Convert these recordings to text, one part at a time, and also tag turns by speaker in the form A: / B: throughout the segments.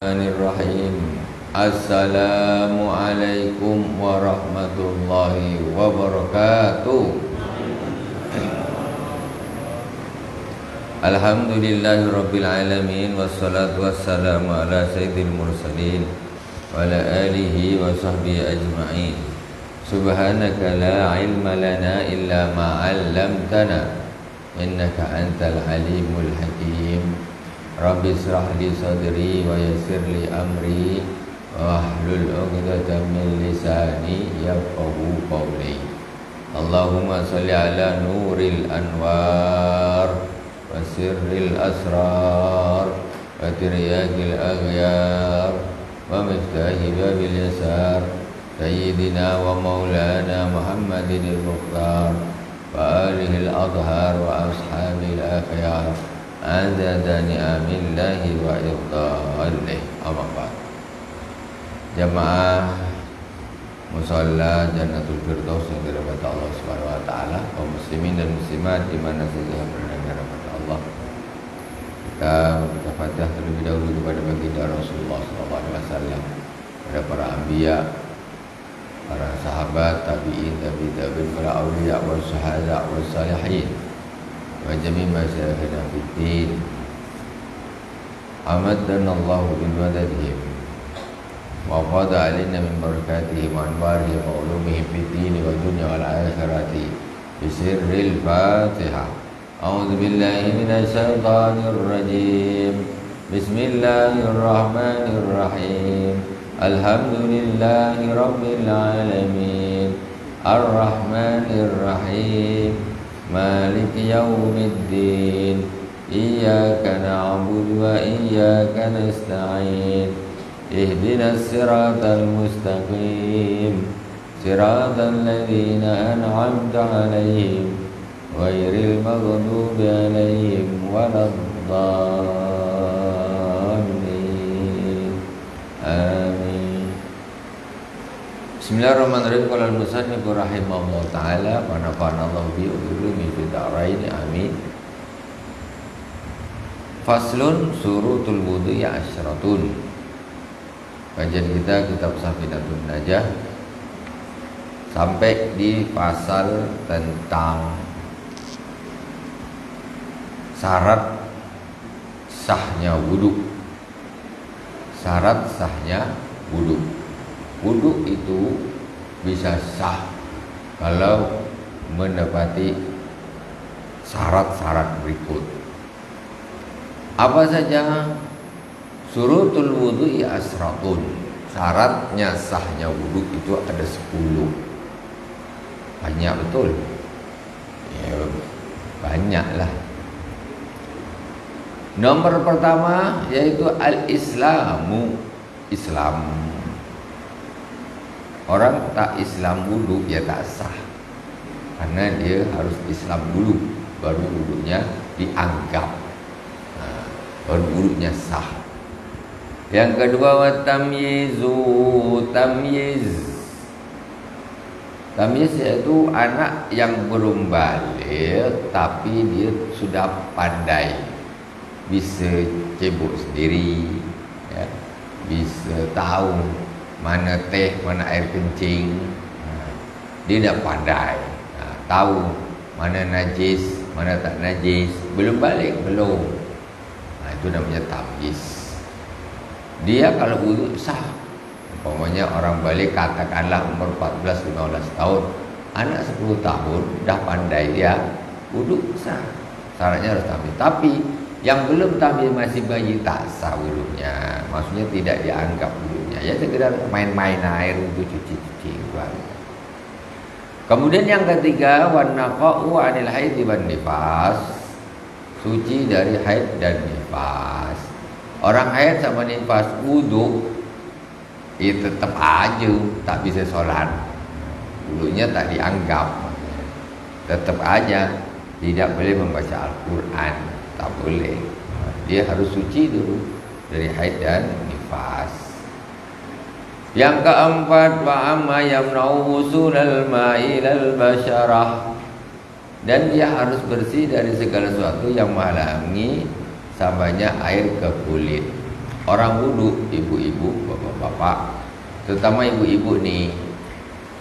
A: Bismillahirrahmanirrahim. Assalamualaikum warahmatullahi wabarakatuh. Alhamdulillahi alamin. Wassalatu wassalamu ala sayyidil mursalin wa ala alihi wa sahbihi ajma'in. Subhanaka la ilma lana illa ma 'allamtana innaka antal alimul hakim. Rabbi israh li sadri wa yassir li amri wa hlul 'uqdatam min lisani yafqahu qawli. Allahumma shalli ala nuril anwar wa sirril asrar wa tiryakil aghyar wa miftahi babil yasar sayyidina wa maulana Muhammadin al-Mukhtar wa alihi al-adhar wa ashabil akhyar adada ni'amillahi wa irda'alih. Amma jamaah musalla Jannatul Firdaus yang dirahmati Allah Subhanahu wa taala, kaum muslimin dan muslimat di mana saja berada rahmat Allah. Kita membaca Fatihah terlebih dahulu kepada baginda Rasulullah sallallahu alaihi wasallam, kepada para anbiya, para sahabat, tabi'in, tabi'in, para auliya wa syuhada wa salihin wa jami' masyayikhina fid din. Amadana Allah bil madadihim wa qada alaina min barakatihim wa anwarihim wa ulumihim fid din wa dunya wal akhirati bi sirril Fatihah. A'udzu billahi minasy syaithanir rajim. Bismillahirrahmanirrahim. Alhamdulillahi rabbil alamin. Ar-Rahmanir Rahim. Maliki yaumiddin. Iyyaka na'budu wa iyyaka nasta'in. Ihdinas siratal mustaqim. Siratal ladzina an'amta 'alaihim ghairil maghdubi 'alaihim waladdallin. Amin. Bismillahirrahmanirrahim. Qala al-musannif rahimahullah ta'ala wa nafa'ana Allah bi ulumi fid dharain. Amin. Faslun surutul wudu'i asyratun. Kajian kita kitab Safinatun Najah sampai di pasal tentang syarat sahnya wudu. Syarat sahnya wudu. Wudu itu bisa sah kalau mendapati syarat-syarat berikut. Apa saja? Surutul wudu'i asratun. Syaratnya sahnya wudu itu ada 10. Banyak betul. Ya, banyaklah. Nomor pertama yaitu al-islamu. Islam. Orang tak Islam wudu ya tak sah. Karena dia harus Islam dulu baru wudunya dianggap. Baru wudunya sah. Yang kedua wa tamyizu. Tamyiz yaitu anak yang belum balik tapi dia sudah pandai, bisa cebok sendiri, ya, bisa tahu mana teh, mana air kencing. Dia dah pandai, tahu mana najis, mana tak najis. Belum balik, belum. Itu namanya tamyiz. Dia kalau wudu sah. Umpamanya orang balik katakanlah umur 14-15 tahun, anak 10 tahun dah pandai dia wudu sah. Syaratnya harus tamyiz. Tapi yang belum tamyiz masih bayi tak sah wudunya. Maksudnya tidak dianggap wudunya. Ya sekedar main-main air untuk cuci-cuci. Kemudian yang ketiga wan naqa'u 'anil haid wan nifas. Suci dari haid dan nifas. Orang haid sama nifas wudu itu tetap aja tak bisa sholat. Wudunya tak dianggap. Tetap aja tidak boleh membaca Al-Quran. Tak boleh. Dia harus suci dulu dari haid dan nifas. Yang keempat wa amma yamna'u wusulal ma'i ilal basyarah. Dan dia harus bersih dari segala sesuatu yang menghalangi sampainya air ke kulit. orang wudu, ibu-ibu, bapak-bapak, terutama ibu-ibu nih,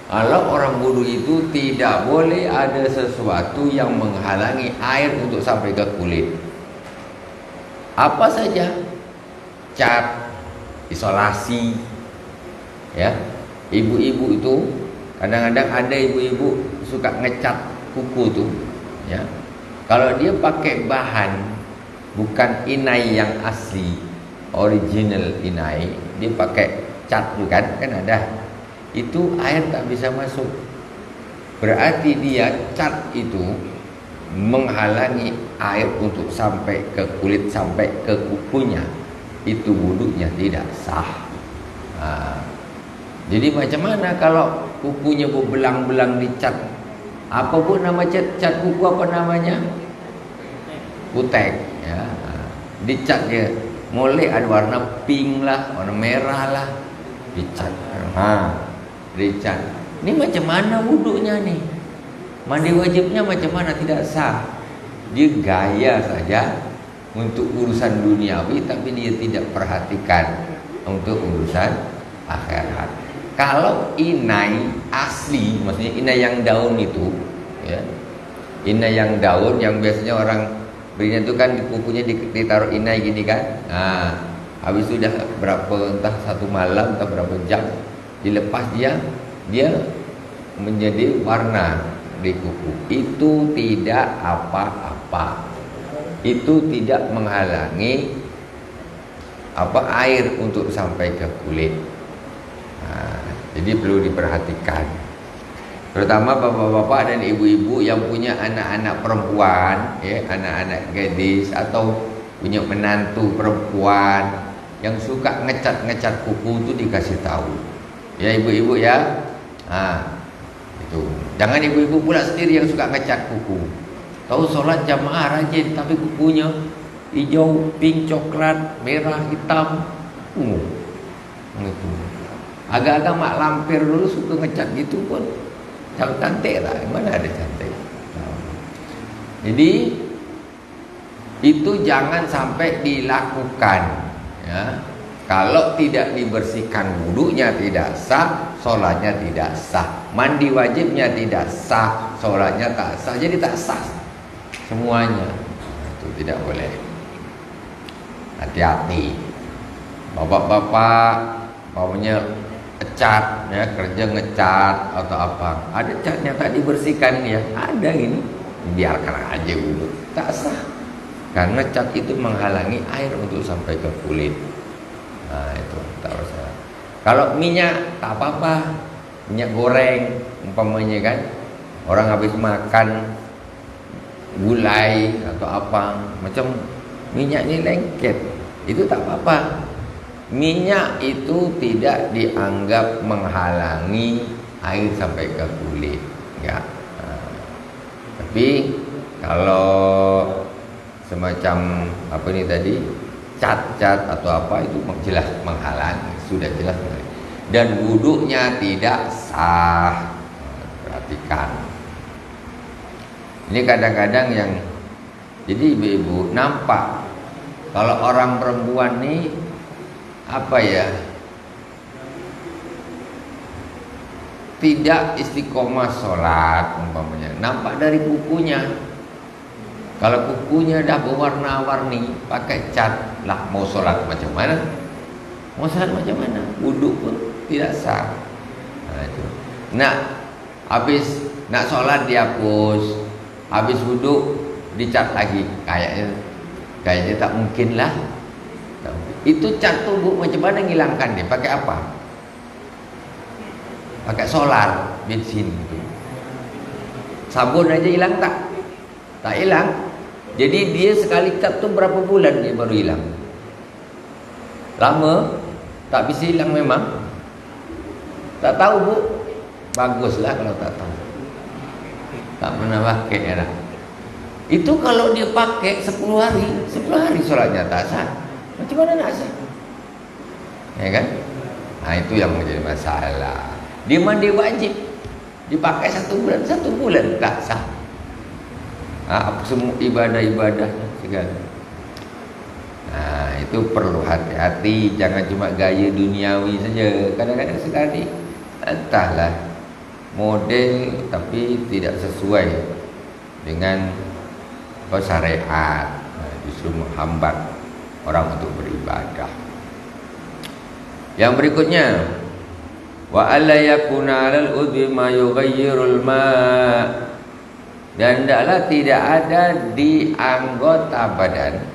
A: kalau orang wudu itu tidak boleh ada sesuatu yang menghalangi air untuk sampai ke kulit. Apa saja, cat, isolasi, ya. Ibu-ibu itu kadang-kadang ada ibu-ibu suka ngecat kuku tuh, ya. Kalau dia pakai bahan bukan inai yang asli, original inai, dia pakai cat bukan, kan ada. Itu air tak bisa masuk. Berarti dia cat itu menghalangi air untuk sampai ke kulit, sampai ke kukunya. Itu wudunya tidak sah. Jadi macam mana kalau kukunya berbelang-belang dicat? Apa pun nama cat kuku, apa namanya? Kutek, ya. Dicat dia, mulai ada warna pink lah, warna merah lah, dicat. Dicat. Ini macam mana wudunya nih? Mandi wajibnya macam mana? Tidak sah. Dia gaya saja untuk urusan duniawi, tapi dia tidak perhatikan untuk urusan akhirat. Kalau inai asli, maksudnya inai yang daun itu, ya, inai yang daun yang biasanya orang belinya itu kan kukunya ditaruh inai gini kan. Habis itu dah berapa, entah satu malam atau berapa jam, dilepas dia menjadi warna di kuku. Itu tidak apa-apa. Itu tidak menghalangi air untuk sampai ke kulit. Jadi perlu diperhatikan, terutama bapak-bapak dan ibu-ibu yang punya anak-anak perempuan, ya, anak-anak gadis atau punya menantu perempuan yang suka ngecat kuku, itu dikasih tahu, ya ibu-ibu ya. Itu jangan ibu-ibu pula sendiri yang suka ngecat kuku. Tahu sholat jamaah rajin, tapi kukunya hijau, pink, coklat, merah, hitam, gitu. Agak-agak mak lampir dulu suka ngecat gitu pun jangan cantik lah. Mana ada cantik. Jadi itu jangan sampai dilakukan, ya. Kalau tidak dibersihkan, wudunya tidak sah, sholatnya tidak sah, mandi wajibnya tidak sah, sholatnya tak sah. Jadi tak sah semuanya. Itu tidak boleh. Hati-hati. Bapak-bapak maunya cat, ya, kerja ngecat atau apa, ada catnya tak dibersihkan, ya, ada ini, biarkan aja dulu, tak sah, karena cat itu menghalangi air untuk sampai ke kulit. Itu tak usah. Kalau minyak tak apa-apa, minyak goreng umpamanya kan, orang habis makan gulai atau apa, macam minyak ini lengket, itu tak apa-apa. Minyak itu tidak dianggap menghalangi air sampai ke kulit, ya. Tapi kalau semacam apa ini tadi, cat atau apa, itu jelas menghalangi, sudah jelas menghalangi. Dan wudunya tidak sah. Perhatikan. Ini kadang-kadang yang jadi ibu-ibu nampak kalau orang perempuan nih apa ya, tidak istiqomah sholat umpamanya, nampak dari kukunya. Kalau kukunya dah berwarna-warni, pakai cat lah, mau sholat macam mana? Mau sholat macam mana? Wuduk pun tidak sah. Itu. Habis nak sholat dihapus, habis wuduk dicat lagi, kayaknya tak mungkin lah. Itu cat tubuh macam mana ngilangkan dia? Pakai apa? Pakai solar, bensin gitu. Sabun aja hilang tak? Tak hilang. Jadi dia sekali cat tu berapa bulan dia baru hilang? Lama? Tak bisa hilang memang? Tak tahu bu? Baguslah kalau tak tahu. Tak pernah pakai ya. Itu kalau dia pakai 10 hari sholatnya tak sah. Macam mana nak sah? Ya kan? Itu yang menjadi masalah. Dia mandi wajib, dipakai 1 bulan tak sah. Semua ibadah-ibadahnya segala. itu perlu hati-hati, jangan cuma gaya duniawi saja. Kadang-kadang sekali entahlah model tapi tidak sesuai dengan syariat, justru menghambat orang untuk beribadah. Yang berikutnya, wa alla yakuna 'alal udhi ma yughayyirul ma', dan hendaklah tidak ada di anggota badan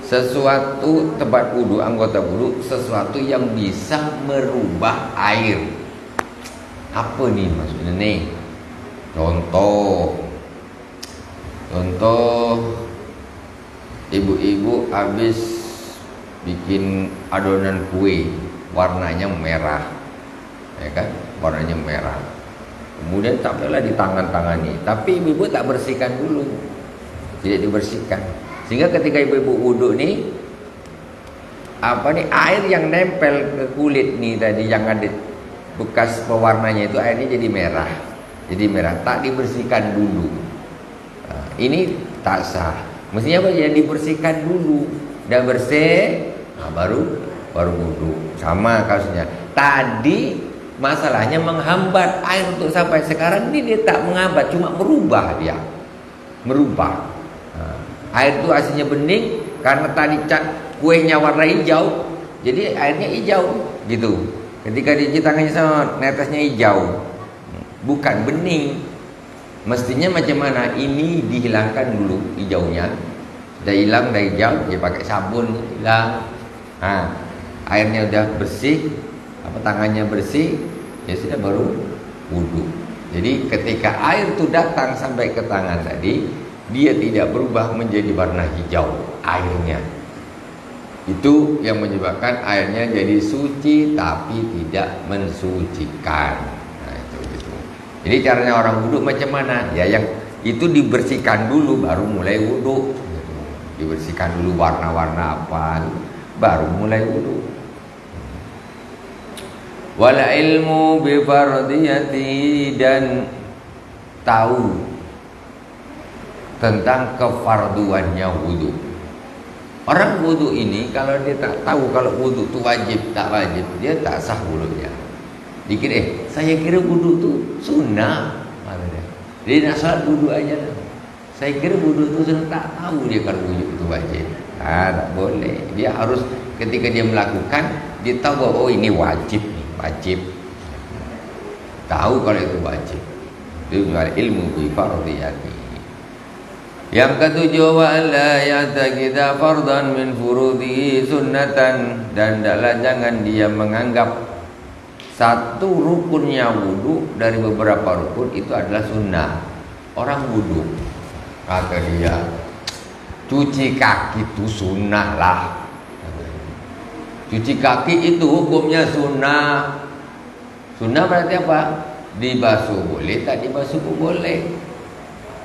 A: sesuatu tempat wudu, anggota wudu, sesuatu yang bisa merubah air. Apa nih maksudnya nih? Contoh ibu-ibu habis bikin adonan kue, warnanya merah, ya kan? Warnanya merah. Kemudian tampillah di tangan-tangani, tapi ibu-ibu tak bersihkan dulu, tidak dibersihkan, sehingga ketika ibu-ibu wudhu nih, air yang nempel ke kulit nih tadi yang ada bekas pewarnanya itu, airnya jadi merah, tak dibersihkan dulu. Ini tak sah. Mestinya apa? Ya dibersihkan dulu, dan bersih, baru wudhu. Sama kasusnya. Tadi masalahnya menghambat air untuk sampai, sekarang ini dia tak menghambat, cuma merubah dia. Air itu aslinya bening, karena tadi kuenya warna hijau, jadi airnya hijau gitu. Ketika dicuci tangannya sama, netesnya hijau, bukan bening. Mestinya macam mana? Ini dihilangkan dulu hijaunya. Sudah hilang, dah hijau, dia pakai sabun, hilang. Airnya udah bersih, tangannya bersih, ya sudah, baru wudhu. Jadi ketika air itu datang sampai ke tangan tadi, dia tidak berubah menjadi warna hijau airnya. Itu yang menyebabkan airnya jadi suci tapi tidak mensucikan. Itu. Jadi caranya orang wudhu macam mana? Ya yang itu dibersihkan dulu baru mulai wudhu. Dibersihkan dulu warna-warna apa, baru mulai wudhu. Wal ilmu bi fardiyati, dan tahu tentang kefarduannya wudhu. Orang wudhu ini kalau dia tak tahu kalau wudhu itu wajib tak wajib, dia tak sah wudhunya. Dikira saya kira wudhu itu sunnah, dia nak salat wudhu aja. Saya kira wudhu itu sunnah, tak tahu dia kalau wudhu itu wajib. Tak boleh. Dia harus ketika dia melakukan, dia tahu bahwa oh ini wajib. Tahu kalau itu wajib. Itu ilmu bi fardiyati. Yang ketujuh, wa la ya'taqida fardan min furudhi sunnatan, dan hendaklah jangan dia menganggap satu rukunnya wudu dari beberapa rukun itu adalah sunnah. Orang wudu, kata dia, cuci kaki itu sunnah lah. Cuci kaki itu hukumnya sunnah. Sunnah berarti apa? Dibasuh boleh, tak dibasuh pun boleh.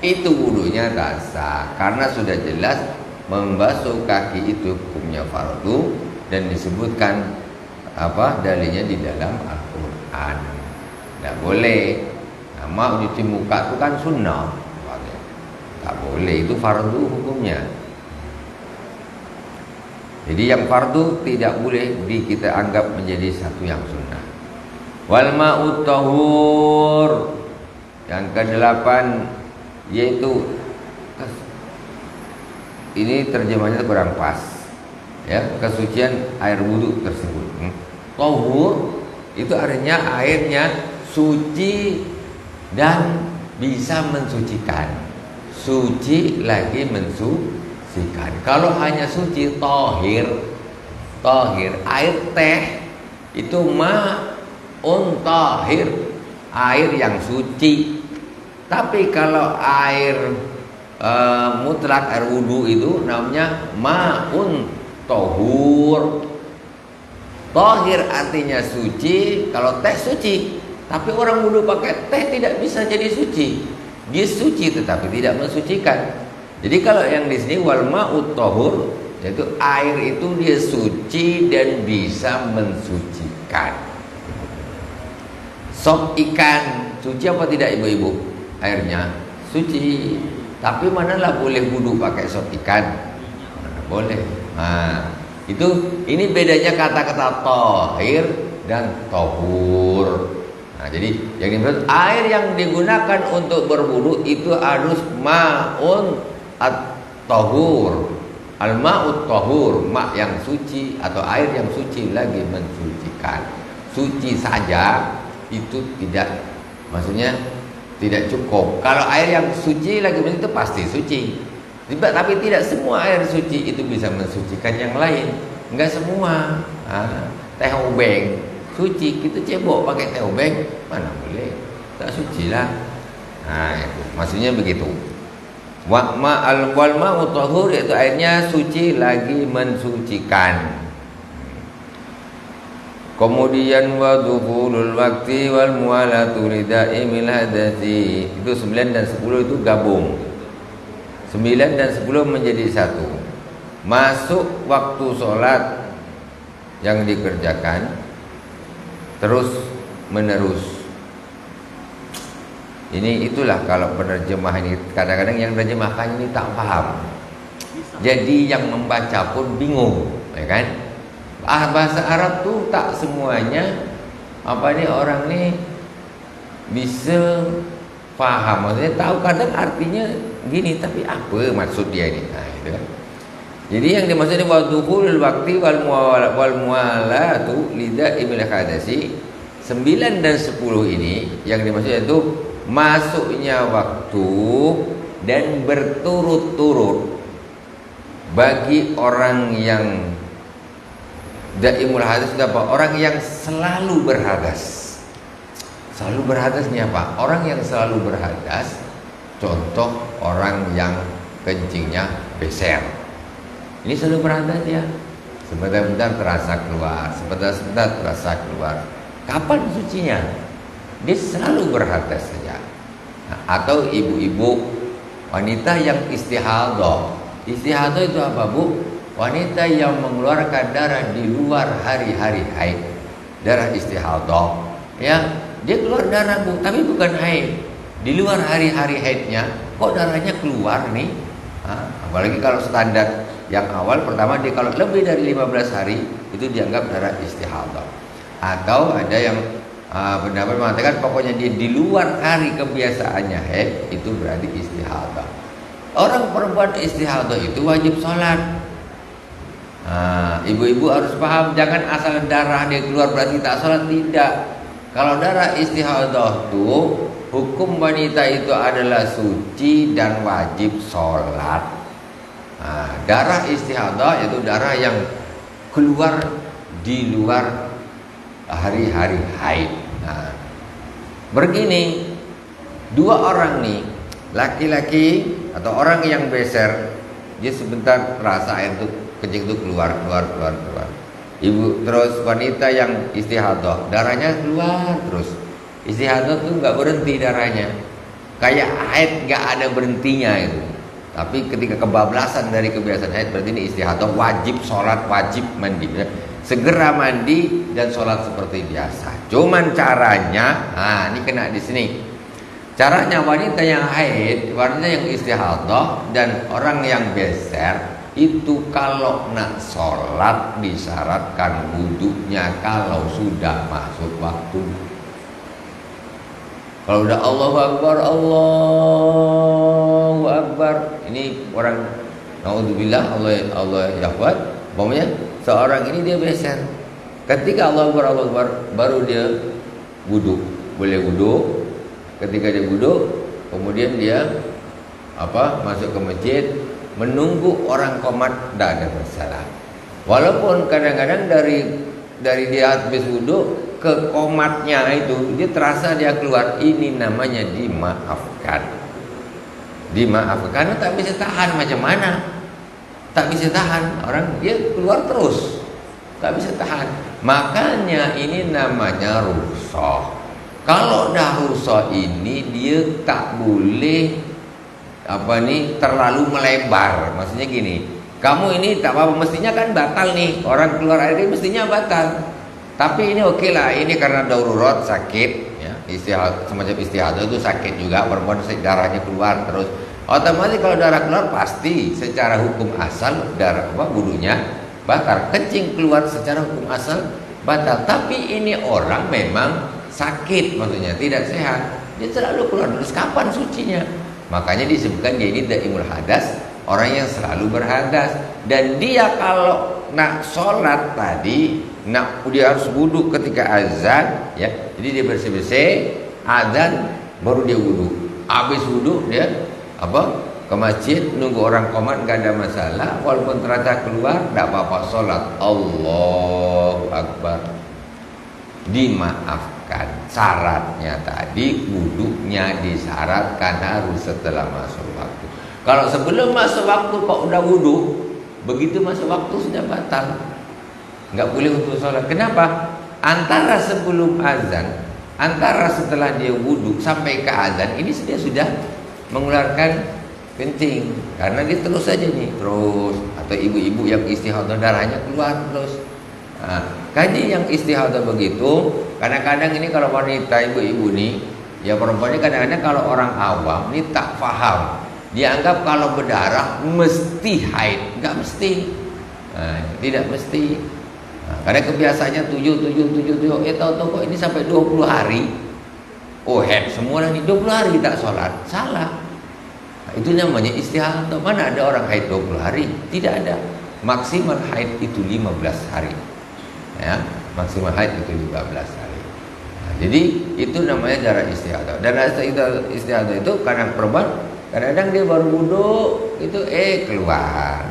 A: Itu wudunya tak sah, karena sudah jelas membasuh kaki itu hukumnya fardu, dan disebutkan dalilnya di dalam Al-Quran. Tak boleh. Nama cuci muka itu kan sunnah, tak boleh, itu fardu hukumnya. Jadi yang fardu tidak boleh kita anggap menjadi satu yang sunnah. Wal ma'ut tahur, yang kedelapan, yaitu ini terjemahnya kurang pas, ya, kesucian air wudhu tersebut. Tahur itu artinya airnya suci dan bisa mensucikan, suci lagi mensucikan. Kalau hanya suci, tahir, air teh itu ma'un tahir, air yang suci. Tapi kalau air mutlak, air wudhu itu namanya ma'un tahur. Tahir artinya suci. Kalau teh suci, tapi orang wudhu pakai teh tidak bisa jadi suci. Dia suci tetapi tidak mensucikan. Jadi kalau yang di sini wal ma'ut tahur, yaitu air itu dia suci dan bisa mensucikan. Sop ikan suci apa tidak ibu-ibu? Airnya suci, tapi manalah boleh wudhu pakai sop ikan? Mana boleh. Itu ini bedanya kata-kata tahir dan tahur. Jadi yang dimaksud air yang digunakan untuk berwudu itu harus ma'un at-tahur. Al-ma'ut tahur, mak yang suci atau air yang suci lagi mensucikan. Suci saja itu tidak, maksudnya tidak cukup. Kalau air yang suci lagi itu pasti suci. Tapi tidak semua air suci itu bisa mensucikan yang lain. Enggak semua. Teh obeng suci, kita cebok pakai teh obeng mana boleh, tak suci lah. Itu maksudnya begitu. Wal ma'u tahur, yaitu airnya suci lagi mensucikan. Kemudian wa dukhulul waqti wal muwalatu lidaimil hadathi. Itu 9 dan 10 itu gabung. 9 dan 10 menjadi satu. Masuk waktu sholat yang dikerjakan terus menerus. Ini itulah kalau penerjemah ini kadang-kadang yang menerjemahkan ini tak paham. Jadi yang membaca pun bingung, ya kan? Bahasa Arab tuh tak semuanya orang nih bisa paham. Maksudnya tahu kadang artinya gini, tapi apa maksud dia ini? Gitu kan? Jadi yang dimaksudnya wadhuhul waqti wal muwalatu lidaimil hadasi, 9 dan 10 ini yang dimaksudnya itu masuknya waktu dan berturut-turut bagi orang yang daimul hadas. Itu apa? Orang yang selalu berhadas. Selalu berhadasnya apa? Orang yang selalu berhadas, contoh orang yang kencingnya beser. Ini selalu berhadas ya. Sebentar-bentar terasa keluar, sebentar-sebentar terasa keluar. Kapan sucinya? Dia selalu berhadas saja. Atau ibu-ibu wanita yang istihadah. Istihadah itu apa, Bu? Wanita yang mengeluarkan darah di luar hari-hari haid. Darah istihadah, ya, dia keluar darah, Bu, tapi bukan haid. Di luar hari-hari haidnya kok darahnya keluar nih? Apalagi kalau standar yang awal pertama, dia kalau lebih dari 15 hari itu dianggap darah istihadah. Atau ada yang pendapat mengatakan pokoknya dia di luar hari kebiasaannya haid, itu berarti istihadah. Orang perempuan istihadah itu wajib sholat. Ibu-ibu harus paham, jangan asal darah dia keluar berarti tak sholat, tidak. Kalau darah istihadah itu hukum wanita itu adalah suci dan wajib sholat. Darah istihadah itu darah yang keluar di luar hari-hari haid. Begini, dua orang nih, laki-laki atau orang yang beser, dia sebentar terasa air itu kencing itu keluar. Ibu terus wanita yang istihadah, darahnya keluar terus. Istihadah tuh nggak berhenti darahnya, kayak haid nggak ada berhentinya itu. Tapi ketika kebablasan dari kebiasaan haid, berarti ini istihadah, wajib sholat, wajib mandi. Segera mandi dan sholat seperti biasa. Cuman caranya, ini kena di sini. Caranya wanita yang haid, wanita yang istihadah dan orang yang beser itu kalau nak sholat disyaratkan wudhunya kalau sudah masuk waktu. Kalau udah Allahu Akbar, ini orang naudzubillah, Allah yahwat, umpamanya seorang ini dia beser. Ketika Allahu Akbar baru dia wudhu, boleh wudhu. Ketika dia wudhu, kemudian dia masuk ke masjid, menunggu orang qomat, tidak ada masalah. Walaupun kadang-kadang dari dia habis wudhu ke qomatnya itu dia terasa dia keluar, ini namanya dimaafkan. Karena tak bisa tahan, macam mana? Tak bisa tahan, orang dia keluar terus, tak bisa tahan. Makanya ini namanya rukhsah. Kalau dah rukhsah ini dia tak boleh terlalu melebar. Maksudnya gini, kamu ini tak apa-apa, mestinya kan batal nih, orang keluar air ini mestinya batal. Tapi ini oke lah, ini karena darurat sakit, ya, semacam istihadah itu sakit juga, perempuan darahnya keluar terus. Otomatis kalau darah keluar pasti secara hukum asal darah wudunya batal. Kencing keluar secara hukum asal batal. Tapi ini orang memang sakit, maksudnya tidak sehat. Dia selalu keluar, terus kapan sucinya? Makanya disebutkan dia ini daimul hadas, orang yang selalu berhadas. Dan dia kalau nak sholat tadi, dia harus wudhu ketika azan, ya. Jadi dia bersih-bersih, azan baru dia wudhu. Habis wudhu dia ke masjid, nunggu orang qomat, nggak ada masalah. Walaupun ternyata keluar, tidak apa-apa, sholat. Allahu Akbar. Dimaafkan. Syaratnya tadi wudhunya disyaratkan harus setelah masuk waktu. Kalau sebelum masuk waktu kok udah wudhu, begitu masuk waktu sudah batal, nggak boleh untuk sholat. Kenapa? Antara sebelum azan, antara setelah dia wudhu sampai ke azan, ini dia sudah mengeluarkan kencing, karena dia terus saja nih, terus. Atau ibu-ibu yang istihadah darahnya keluar terus. Kaji yang istihadah begitu, kadang-kadang ini kalau wanita ibu-ibu nih, ya perempuannya kadang-kadang kalau orang awam ini tak paham, dianggap kalau berdarah mesti haid. Nggak mesti, tidak mesti. Karena kebiasaannya 7, tahu-tahu kok ini sampai 20 hari. Oh, head semua nih 20 hari tak sholat. Salah. Itu namanya istihadah. Mana ada orang haid 20 hari? Tidak ada. Maksimal haid itu 15 hari. Ya, maksimal haid itu 15 hari. Jadi itu namanya darah istihadah. Dan istihadah itu kadang perempuan, kadang-kadang dia baru wudhu itu keluar.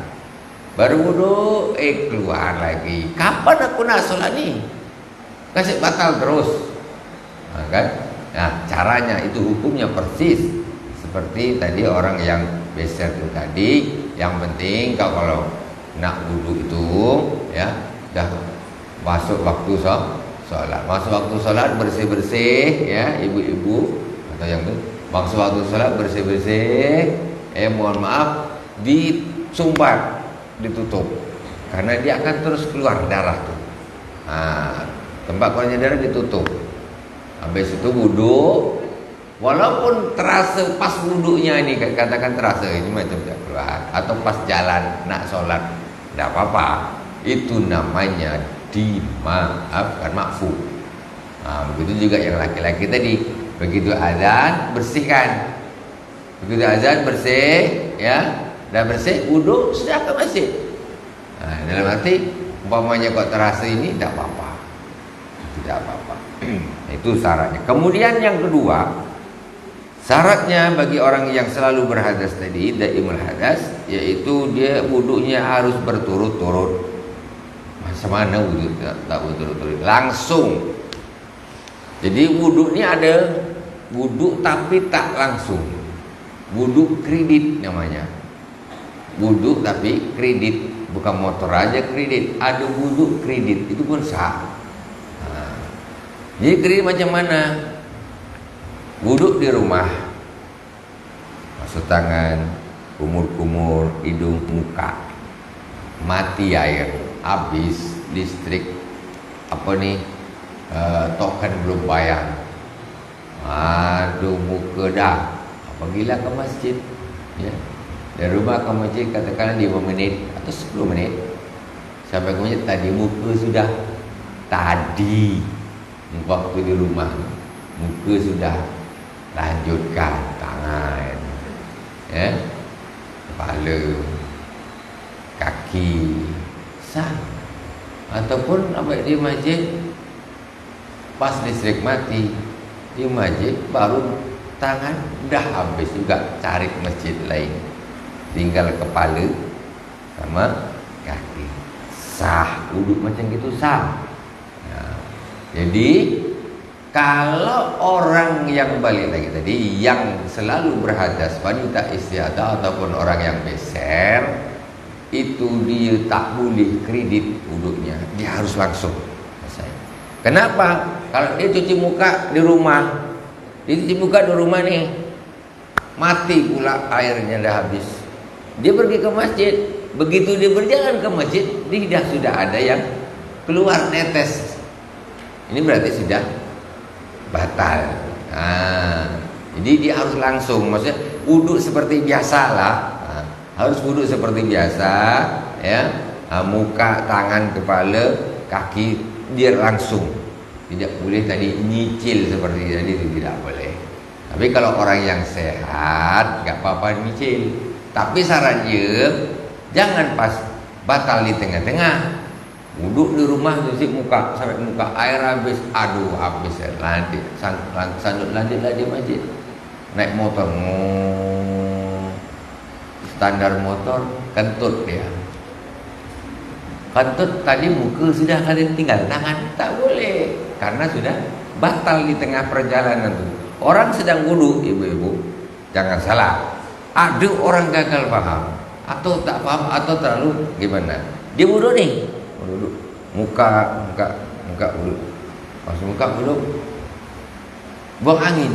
A: Baru wudhu keluar lagi. Kapan aku nak sholat nih? Kasih batal terus. Kan? Nah, caranya itu hukumnya persis seperti tadi orang yang beser itu tadi. Yang penting kalau nak wudhu itu, ya, dah masuk waktu sholat. Masuk waktu sholat bersih-bersih, ya, ibu-ibu atau yang itu. Masuk waktu sholat bersih-bersih. Mohon maaf, disumbat, ditutup, karena dia akan terus keluar darah tuh. Tempat keluarnya darah ditutup. Habis itu wudhu, walaupun terasa pas wudhunya ini, katakan terasa ini macam tidak keluar, atau pas jalan nak sholat, tidak apa-apa. Itu namanya dimaafkan, makfu. Begitu juga yang laki-laki tadi, begitu azan bersihkan, begitu azan bersih, ya, dah bersih, wudhu, sudah ke masjid. Dalam arti umpamanya kok terasa ini, tidak apa-apa, tidak apa-apa. Itu syaratnya. Kemudian yang kedua, syaratnya bagi orang yang selalu berhadas tadi, daimul hadas, yaitu dia wudhunya harus berturut-turut. Macam mana wudhu tak berturut-turut? Langsung. Jadi wudhu ini ada wudhu tapi tak langsung. Wudhu kredit namanya. Wudhu tapi kredit, bukan motor aja kredit. Ada wudhu kredit, itu pun sah. Jadi kredit macam mana? Wudhu di rumah, masuk tangan, kumur-kumur, hidung, muka, mati air, habis listrik, token belum bayar, aduh muka dah, pergilah ke masjid, ya. Dari rumah ke masjid katakanlah 5 menit atau 10 menit, sampai ke masjid tadi muka sudah, tadi waktu di rumah muka sudah, lanjutkan tangan, ya, kepala, kaki, sah. Ataupun di masjid pas listrik mati, di masjid baru tangan dah habis juga, cari masjid lain, tinggal kepala sama kaki, sah. Wudhu macam gitu sah. Jadi kalau orang yang balik lagi tadi, yang selalu berhadas, wanita istihadah ataupun orang yang beser, itu dia tak boleh kredit wudhunya, dia harus langsung selesai. Kenapa? Kalau dia cuci muka di rumah, nih, mati pula airnya dah habis, dia pergi ke masjid. Begitu dia berjalan ke masjid, dia sudah ada yang keluar netes. Ini berarti sudah batal. Jadi dia harus langsung, maksudnya wudhu seperti biasa lah. Harus wudhu seperti biasa, ya. Muka, tangan, kepala, kaki dia langsung. Tidak boleh tadi nyicil seperti tadi, itu tidak boleh. Tapi kalau orang yang sehat nggak apa-apa nyicil. Tapi syaratnya jangan pas batal di tengah-tengah. Wudhu di rumah cuci muka sampai muka air habis, aduh habis ya, lanjut sandut lanjut lagi masjid. Naik motor, standar motor kentut dia. Kentut tadi muka sudah kalian tinggal tangan, tak boleh karena sudah batal di tengah perjalanan itu. Orang sedang wudhu, ibu-ibu, jangan salah. Ada orang gagal paham atau tak paham atau terlalu gimana? Dia wudhu nih, wudhu, muka wudhu, masuk muka wudhu, buang angin.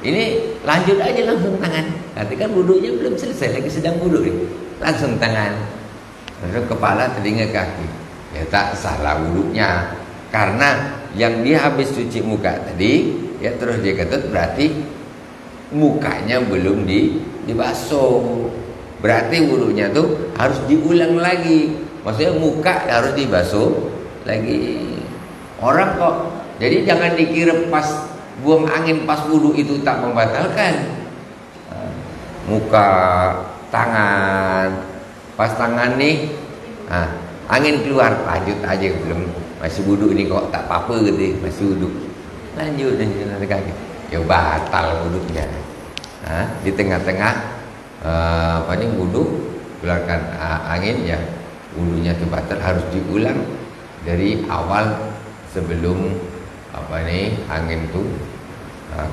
A: Ini lanjut aja langsung tangan. Nanti kan wudhunya belum selesai, lagi sedang wudhu nih, langsung tangan, langsung kepala, telinga, kaki. Ya tak salah wudhunya, karena yang dia habis cuci muka tadi, ya terus dia kentut, berarti mukanya belum dibasuh. Berarti wudhunya tuh harus diulang lagi. Maksudnya muka harus dibasuh lagi. Orang kok, jadi jangan dikira pas buang angin pas wudhu itu tak membatalkan. Muka, tangan, pas tangan nih, angin keluar, lanjut aja, belum masih wudhu ini kok tak apa-apa gitu, masih wudhu, lanjut dan kaki, ya batal wudhunya. Di tengah-tengah wudhu keluarkan angin, ya wudhunya itu batal, harus diulang dari awal sebelum angin itu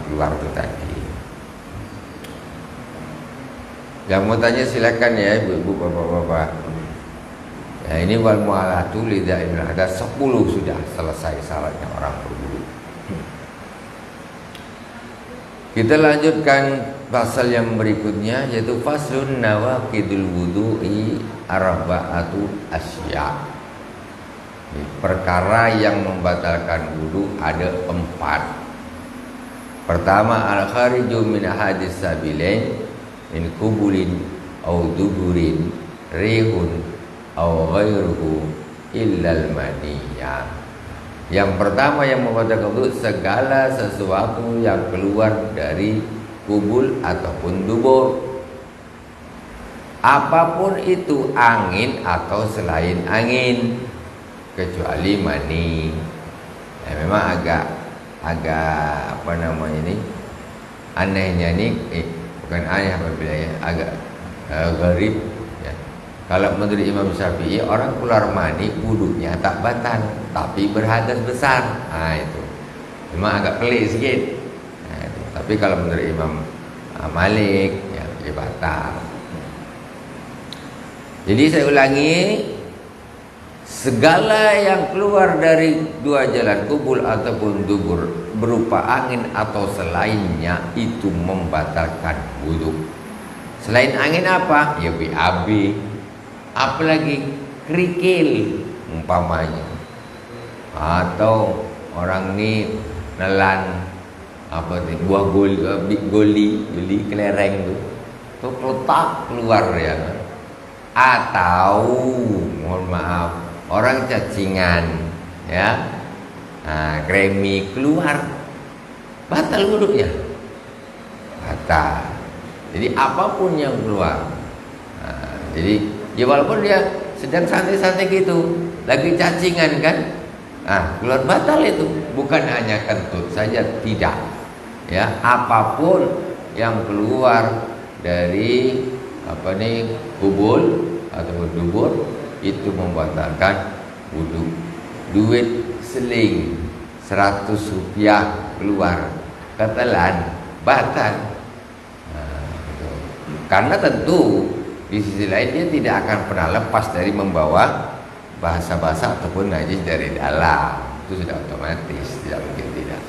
A: keluar itu tadi. Yang mau tanya silakan ya ibu-ibu, bapak-bapak. Nah ini wal mu'alatu lidain, ada 10 sudah selesai syaratnya orang berwudu. Kita lanjutkan pasal yang berikutnya, yaitu faslun nawaqidul wudu'i arba'atu asya. Perkara yang membatalkan wudu ada 4. Pertama, al-khariju min hadis sabilain min kubulin au duburin rihun au ghairuhu illal maniyah. Yang pertama yang membatalkan wudu, segala sesuatu yang keluar dari kubul ataupun dubur, apapun itu, angin atau selain angin, kecuali mani. Memang agak anehnya nih, bukan aneh apabila ya, agak gharib ya. Kalau menurut Imam Syafi'i, orang keluar mani wudunya tak batal, tapi berhadas besar. Itu memang agak pelik sikit. Tapi kalau menurut Imam Malik ya batal. Jadi saya ulangi, segala yang keluar dari dua jalan, kubul ataupun dubur, berupa angin atau selainnya, itu membatalkan wudu. Selain angin apa? Ya BAB, apalagi kerikil umpamanya, atau orang ini nelan buah goli kelereng tuh letak keluar ya. Atau mohon maaf, orang cacingan ya, kremi keluar, batal wudunya, batal. Jadi apapun yang keluar, jadi ya walaupun dia sedang santai-santai gitu, lagi cacingan kan, keluar, batal itu. Bukan hanya kentut saja, tidak ya, apapun yang keluar dari kubul atau dubur itu membatalkan wudu. Duit seling 100 rupiah keluar, ketelan, batal. Karena tentu di sisi lain dia tidak akan pernah lepas dari membawa bahasa-bahasa ataupun najis dari dalam. Itu sudah otomatis, tidak mungkin tidak.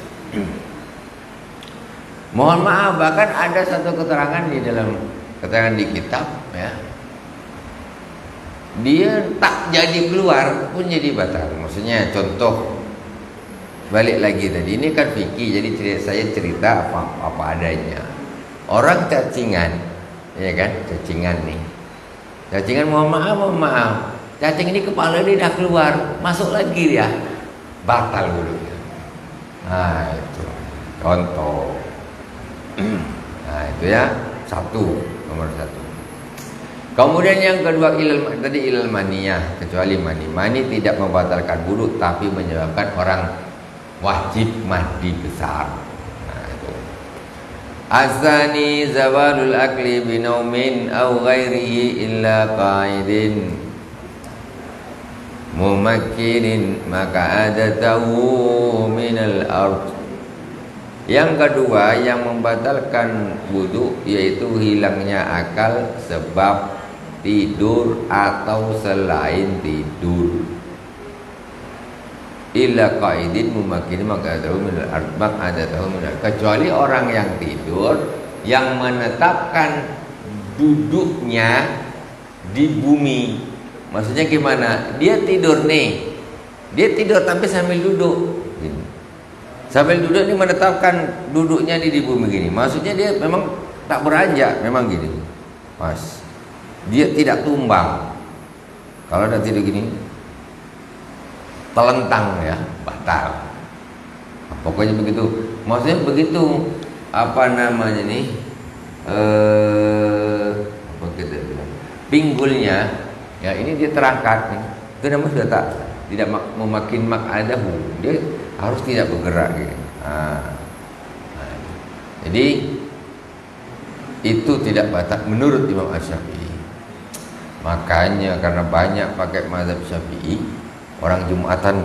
A: Mohon maaf, bahkan ada satu keterangan di dalam keterangan di kitab ya, dia tak jadi keluar pun jadi batal. Maksudnya contoh, balik lagi tadi, ini kan fikih, jadi saya cerita apa adanya. Orang cacingan, ya kan? Cacingan nih. Cacingan mohon maaf. Cacing ini kepala dia dah keluar, masuk lagi dia, batal wudhunya. Nah itu contoh. Nah itu ya, nomor satu. Kemudian yang kedua ilal maniyah, kecuali mani tidak membatalkan wudhu tapi menyebabkan orang wajib mandi besar. Nah itu. Asani zawalul akli binaumin aw ghairihi illa qa'idin mumakkinin maka adatahu minal ard. Yang kedua yang membatalkan wudu yaitu hilangnya akal sebab tidur atau selain tidur. Illa qaidin mumakkinin maka adatahu minal ard. Kecuali orang yang tidur yang menetapkan duduknya di bumi. Maksudnya gimana? Dia tidur nih. Dia tidur tapi sambil duduk. Gini. Sambil duduk ini menetapkan duduknya di bumi gini. Maksudnya dia memang tak beranjak, memang gini. Pas. Dia tidak tumbang. Kalau ada tidur gini, telentang ya, batal. Nah, pokoknya begitu. Maksudnya begitu apa namanya nih? Apa kita bilang? Pinggulnya ya ini dia terangkat nih. Itu namanya sudah tidak memakin mak'adahu. Dia harus tidak bergerak gitu. Jadi itu tidak batal menurut Imam Asy-Syafi'i. Makanya karena banyak pakai mazhab Syafi'i, orang Jumatan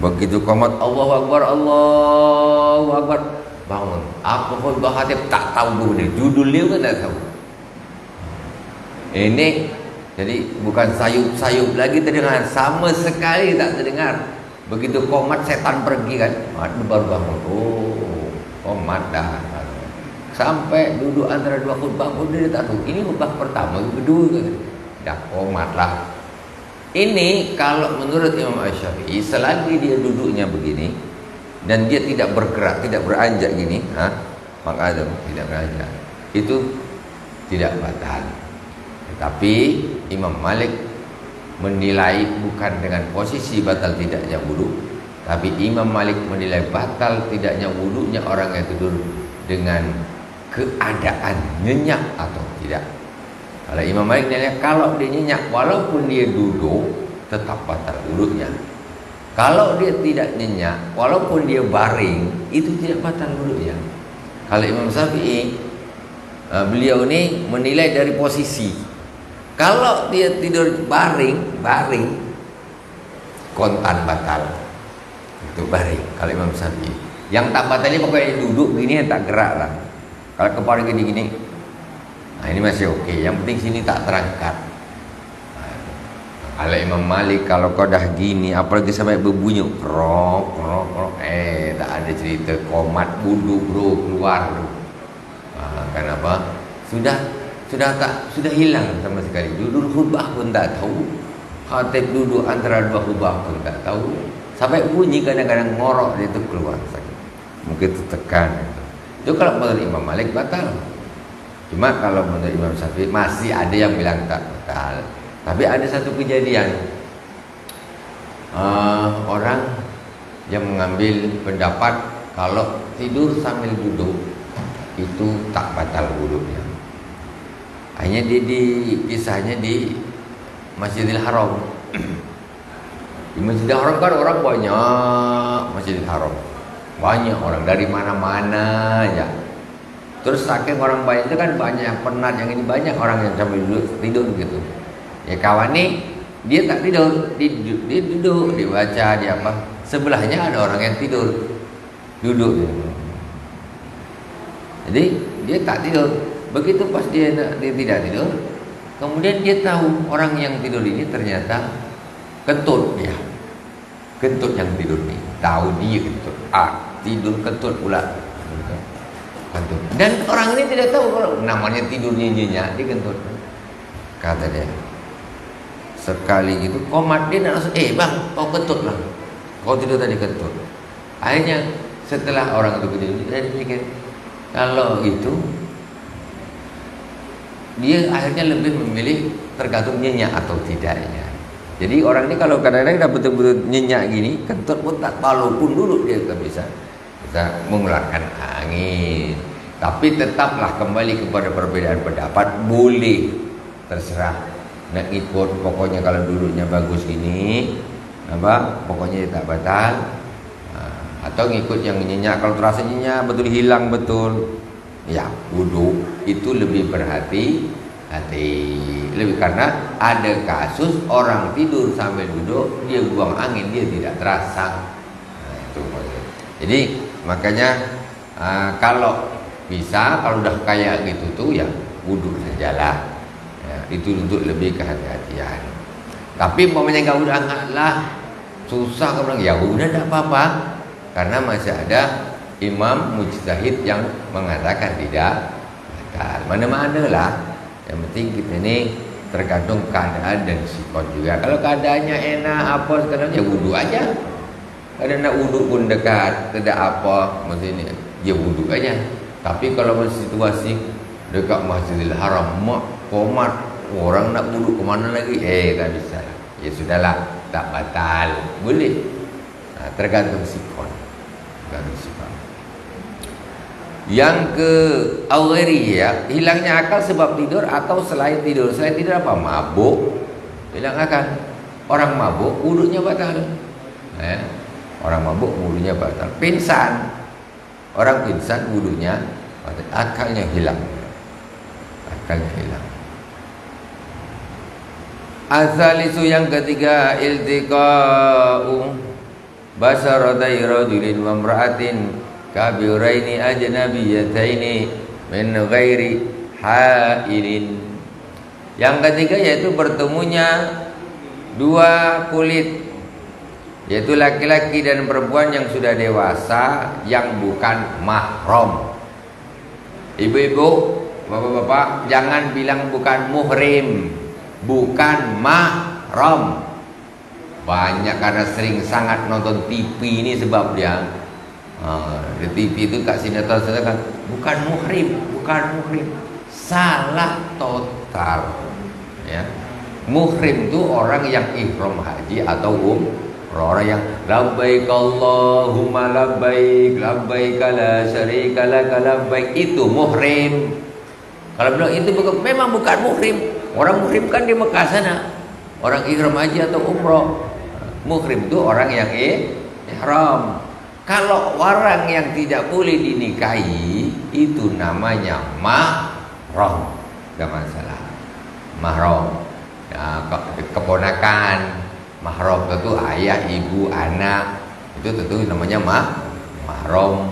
A: begitu qomat Allahu Akbar bangun. Apa pun bahatib tak tahu dulu judul dia kan tak tahu. Ini jadi bukan sayup-sayup lagi terdengar, sama sekali tak terdengar. Begitu qomat setan pergi kan, baru bangun. Oh, qomat dah. Sampai duduk antara dua khutbah pun dia tak tahu. Ini khutbah pertama, kedua kan. Dah qomat lah. Ini kalau menurut Imam Asy-Syafi'i selagi dia duduknya begini dan dia tidak bergerak, tidak beranjak gini, maka tidak beranjak. Itu tidak batal. Tapi Imam Malik menilai bukan dengan posisi batal tidaknya wudu, tapi Imam Malik menilai batal tidaknya wudunya orang yang tidur dengan keadaan nyenyak atau tidak. Kalau Imam Malik menilai kalau dia nyenyak walaupun dia duduk tetap batal wudunya. Kalau dia tidak nyenyak walaupun dia baring itu tidak batal wudunya. Kalau Imam Syafi'i beliau ini menilai dari posisi. Kalau dia tidur baring kontan batal. Itu baring kalau Imam Syafi'i. Yang tak batalnya pokoknya duduk gini tak gerak lah. Kalau kepala gini-gini, nah ini masih oke. Yang penting sini tak terangkat. Kalau Imam Malik kalau kau dah gini, apalagi sampai berbunyi krok, tak ada cerita komat wudu bro keluar bro. Kenapa? Sudah hilang sama sekali. Duduk khutbah pun tak tahu. Khatib duduk antara dua khutbah pun tak tahu. Sampai bunyi kadang-kadang ngorok dia tu keluar sakit. Mungkin tertekan. Itu kalau menurut Imam Malik batal. Cuma kalau menurut Imam Syafi'i masih ada yang bilang tak batal. Tapi ada satu kejadian. Orang yang mengambil pendapat kalau tidur sambil duduk itu tak batal wudunya. Hanya kisahnya di Masjidil Haram. Di Masjidil Haram kan orang banyak. Masjidil Haram banyak orang dari mana-mana ya. Terus saking orang banyak itu kan banyak yang penat, yang ini banyak orang yang sambil tidur gitu. Ya kawan nih dia tak tidur, dia duduk, dia baca, dia apa. Sebelahnya ada orang yang tidur, duduk. Jadi dia tak tidur. Begitu pas dia tidak tidur, kemudian dia tahu orang yang tidur ini ternyata kentut dia. Kentut yang tidur ini, tahu dia kentut. Tidur kentut pula. Kentut. Dan orang ini tidak tahu kalau namanya tidurnya nyenyak di kentut. Kata dia, sekali gitu komat dia langsung, bang, kau kentut lah. Kau tidur tadi kentut. Akhirnya setelah orang itu tidur, dia mikir, Kalau itu dia akhirnya lebih memilih tergantung nyenyak atau tidaknya. Jadi orang ini kalau kadang-kadang dah betul-betul nyenyak gini, kentut pun tak, walaupun duduk dia tak bisa mengeluarkan angin. Tapi tetaplah kembali kepada perbedaan pendapat, boleh, terserah nak ikut. Pokoknya kalau duduknya bagus gini, apa? Pokoknya dia tak batal. Atau ngikut yang nyenyak, kalau terasa nyenyak betul hilang betul, ya wudhu itu lebih berhati-hati. Lebih karena ada kasus orang tidur sambil duduk, dia buang angin, dia tidak terasa. Itu maksudnya. Jadi makanya kalau bisa, kalau udah kayak gitu tuh ya wudhu sajalah. Ya, itu untuk lebih kehati-hatian. Tapi umpamanya nggak udah lah, susah kamu bilang ya udah tidak apa-apa. Karena masih ada imam mujtahid yang mengatakan tidak batal. Mana-mana lah. Yang penting kita ini tergantung keadaan dan sikon juga. Kalau keadaannya enak apa sekarang ya wudhu aja. Kalau nak wudhu pun dekat, tidak apa, maksudnya ya wudhu aja. Tapi kalau situasi dekat Masjidil Haram, komat orang nak wudhu kemana lagi? Tak bisa. Ya sudahlah, tak batal, boleh. Tergantung sikon. Yang ke awari ya, hilangnya akal sebab tidur atau selain tidur. Selain tidur apa? Mabuk, hilang akal. Orang mabuk wudhunya batal. Orang mabuk wudhunya batal. Pingsan, orang pingsan wudhunya batal. Akalnya hilang. Akalnya hilang. Asalisu yang ketiga, iltiqa'u basaratai rajulin wa imra'atin kabiraini ajnabiyataini min ghairi hailin. Yang ketiga yaitu bertemunya dua kulit, yaitu laki-laki dan perempuan yang sudah dewasa yang bukan mahram. Ibu-ibu, bapak-bapak, jangan bilang bukan muhrim, bukan mahram. Banyak karena sering sangat nonton TV ini sebab dia di TV itu kat sinetron kan bukan muhrim, bukan muhrim. Salah total. Ya. Muhrim itu orang yang ihram haji atau orang yang labbaik Allahumma labbaik labbaik la syarika lak labbaik, itu muhrim. Kalau bilang itu memang bukan muhrim. Orang muhrim kan di Mekah sana. Orang ihram haji atau umrah. Muhrim itu orang yang ihram. Kalau orang yang tidak boleh dinikahi itu namanya mahram. Enggak masalah. Mahram. Ya, keponakan. Mahram itu ayah, ibu, anak. Itu tentu namanya mahram.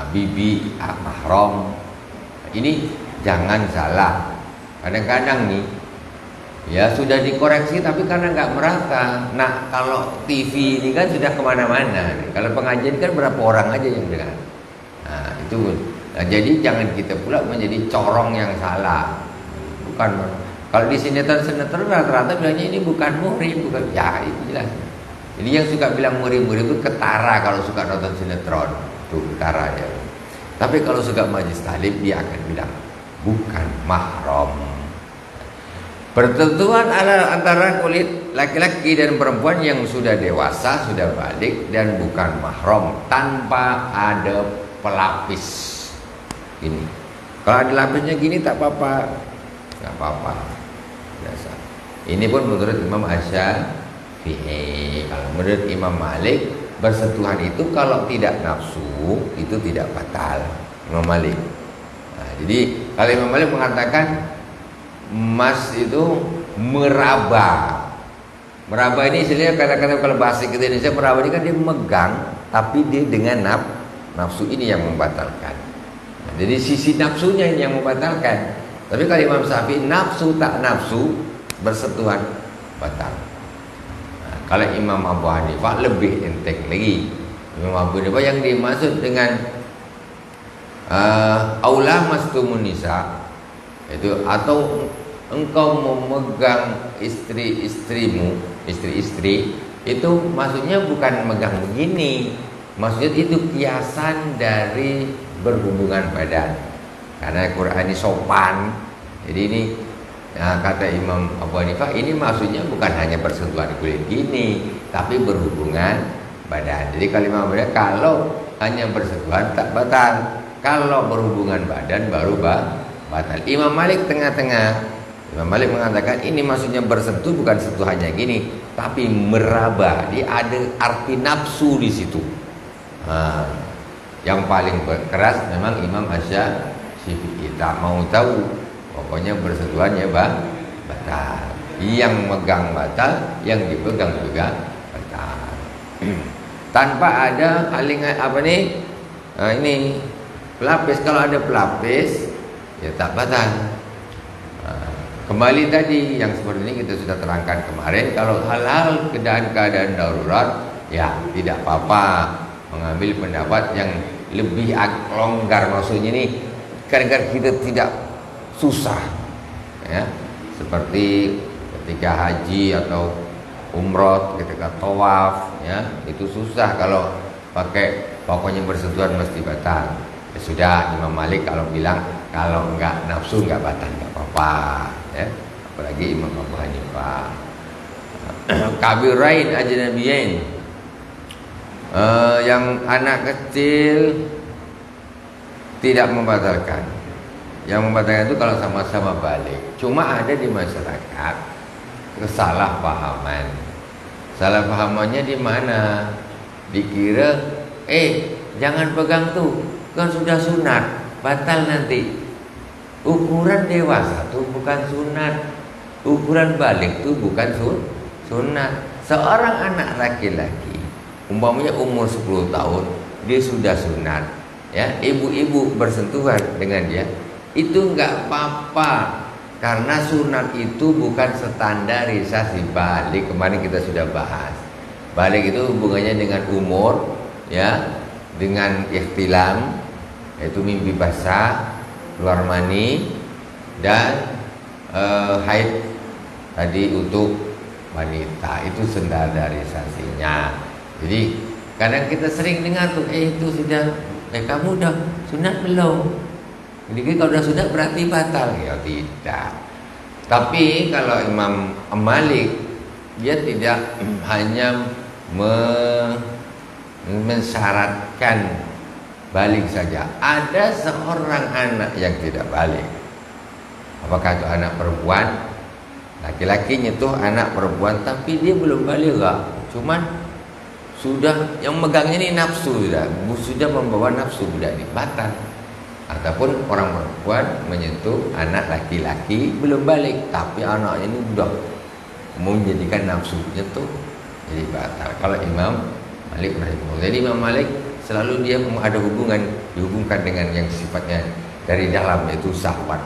A: Bibi, mahram. Ini jangan salah. Kadang-kadang nih ya sudah dikoreksi tapi karena nggak merata. Nah kalau TV ini kan sudah kemana-mana. Kalau pengajian kan berapa orang aja yang dengar. Nah itu. Nah, jadi jangan kita pula menjadi corong yang salah. Bukan. Kalau di sinetron rata-rata bilangnya ini bukan muhrim, bukan. Ya itu jelas. Jadi yang suka bilang muhrim itu ketara kalau suka nonton sinetron. Tuh ketara ya. Tapi kalau suka majlis taklim dia akan bilang bukan mahram. Pertentuan antara kulit laki-laki dan perempuan yang sudah dewasa, sudah balik dan bukan mahram tanpa ada pelapis. Ini. Kalau ada lapisnya gini tak apa-apa. Enggak apa-apa. Biasa. Ini pun menurut Imam Asy-Syafi'i. Kalau menurut Imam Malik, bersentuhan itu kalau tidak nafsu itu tidak batal. Imam Malik. Nah, jadi kalau Imam Malik mengatakan mas itu meraba. Meraba ini istilahnya kadang-kadang kalau bahasa kita Indonesia meraba ini kan dia megang, tapi dia dengan nafsu ini yang membatalkan. Nah, jadi sisi nafsunya yang membatalkan. Tapi kalau Imam Syafi'i nafsu tak nafsu bersentuhan batal. Nah, kalau Imam Abu Hanifah lebih enteng lagi. Imam Abu Hanifah yang dimaksud dengan aula mastumun nisa itu atau engkau memegang istri-istri itu maksudnya bukan megang begini, Maksudnya itu kiasan dari berhubungan badan. Karena Quran ini sopan. Jadi ini kata Imam Abu Hanifah, ini maksudnya bukan hanya bersentuhan kulit gini, tapi berhubungan badan. Jadi kalimat mereka kalau hanya bersentuhan tak batal, kalau berhubungan badan baru batal. Imam Malik tengah-tengah. Imam Malik mengatakan ini maksudnya bersentuh bukan sentuhannya gini, tapi meraba. Dia ada arti nafsu di situ. Yang paling keras memang Imam Asy-Syafi'i. Tak mau tahu, pokoknya bersentuhannya batal. Yang megang batal, yang dipegang juga batal. Tanpa ada halingan ini pelapis. Kalau ada pelapis ya tak batal. Kembali tadi yang seperti ini kita sudah terangkan kemarin. Kalau hal-hal keadaan darurat, ya tidak apa-apa mengambil pendapat yang lebih longgar. Maksudnya ini kadang-kadang kita tidak susah, ya, seperti ketika haji atau umroh, ketika tawaf, ya itu susah kalau pakai pokoknya bersentuhan mesti batal. Ya sudah, Imam Malik kalau bilang kalau enggak nafsu enggak batal enggak apa-apa, ya. Apalagi Imam Abu Hanifah. Kabirain ajnabiyain, yang anak kecil tidak membatalkan. Yang membatalkan itu kalau sama-sama balik. Cuma ada di masyarakat kesalahpahaman. Salah pahamannya di mana? Dikira jangan pegang tuh, kan sudah sunat, batal nanti. Ukuran dewasa tuh bukan sunat, ukuran balik tuh bukan sunat. Seorang anak laki-laki umpamanya umur 10 tahun, dia sudah sunat, ya, ibu-ibu bersentuhan dengan dia, itu enggak apa-apa. Karena sunat itu bukan standarisasi balik. Kemarin kita sudah bahas. Balik itu hubungannya dengan umur, ya, dengan ihtilam, yaitu mimpi basah, keluar mani, dan haid tadi untuk wanita. Itu standarisasinya. Jadi kadang kita sering dengar tuh, itu sudah, kamu udah sunat belum? Jadi kalau sudah sunat berarti batal. Ya tidak. Tapi kalau Imam Malik, dia tidak hanya mensyaratkan balik saja. Ada seorang anak yang tidak balik. Apakah itu anak perempuan? Laki-lakinya tuh anak perempuan, tapi dia belum balik, cuman sudah yang megangnya ini nafsu, sudah membawa nafsu, budak ini batal. Ataupun orang perempuan menyentuh anak laki-laki belum balik, tapi anaknya ini sudah menjadikan nafsunya tuh jadi batal. Kalau Imam Malik rahimahullah. Jadi Imam Malik selalu dia ada hubungan, dihubungkan dengan yang sifatnya dari dalam, yaitu syahwat.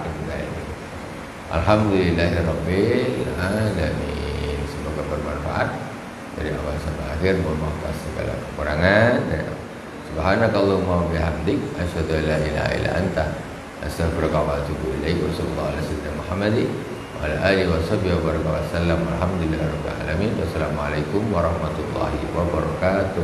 A: Alhamdulillahirabbil alamin. Semoga bermanfaat dari awal sampai akhir. Mohon maaf atas segala kekurangan. Subhanakallahumma wa bihamdik, asyhadu an la ilaha illa anta, astaghfiruka wa atubu ilaik. Wassallallahu ala sayyidina Muhammadin wa ala alihi washabihi wa baraka wasallam. Alhamdulillahirabbil alamin. Wassalamualaikum warahmatullahi wabarakatuh.